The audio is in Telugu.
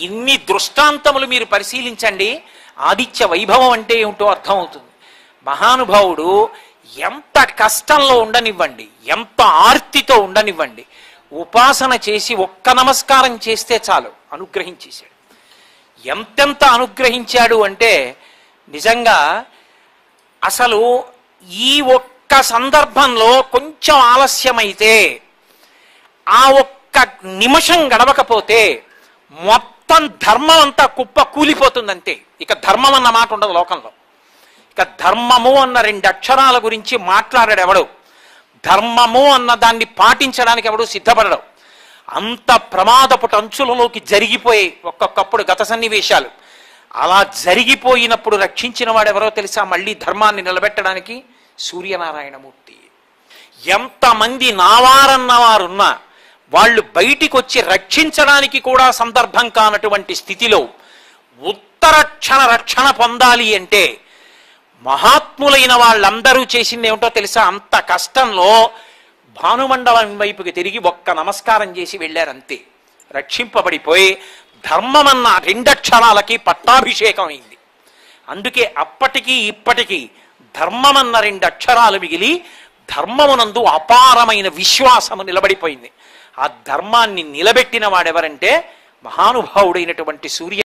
ఇన్ని దృష్టాంతములు మీరు పరిశీలించండి, ఆదిత్య వైభవం అంటే ఏమిటో అర్థమవుతుంది. మహానుభావుడు ఎంత కష్టంలో ఉండనివ్వండి, ఎంత ఆర్తితో ఉండనివ్వండి, ఉపాసన చేసి ఒక్క నమస్కారం చేస్తే చాలు అనుగ్రహించేశాడు. ఎంతెంత అనుగ్రహించాడు అంటే నిజంగా అసలు ఈ ఒక్క సందర్భంలో కొంచెం ఆలస్యమైతే, ఆ ఒక్క నిమిషం గడవకపోతే మొత్తం ధర్మం అంతా కుప్ప కూలిపోతుందంతే. ఇక ధర్మం అన్న మాట ఉండదు లోకంలో. ఇక ధర్మము అన్న 2 అక్షరాల గురించి మాట్లాడాడు ఎవడు, ధర్మము అన్న దాన్ని పాటించడానికి ఎవడు సిద్ధపడడు. అంత ప్రమాదపు అంచులలోకి జరిగిపోయి ఒక్కొక్కప్పుడు గత సన్నివేశాలు అలా జరిగిపోయినప్పుడు రక్షించిన వాడు ఎవరో తెలుసా? మళ్ళీ ధర్మాన్ని నిలబెట్టడానికి సూర్యనారాయణమూర్తి. ఎంతమంది నావారన్నవారున్నా వాళ్ళు బయటికి వచ్చి రక్షించడానికి కూడా సందర్భం కానటువంటి స్థితిలో ఉత్తరక్షణ రక్షణ పొందాలి అంటే మహాత్ములైన వాళ్ళందరూ చేసింది ఏమిటో తెలుసా? అంత కష్టంలో భానుమండలం వైపుకి తిరిగి ఒక్క నమస్కారం చేసి వెళ్ళారంతే. రక్షింపబడిపోయి ధర్మమన్న 2 అక్షరాలకి పట్టాభిషేకం అయింది. అందుకే అప్పటికీ ఇప్పటికీ ధర్మమన్న 2 అక్షరాలు మిగిలి ధర్మమునందు అపారమైన విశ్వాసము నిలబడిపోయింది. ఆ ధర్మాన్ని నిలబెట్టిన వాడెవరంటే మహానుభావుడైనటువంటి సూర్య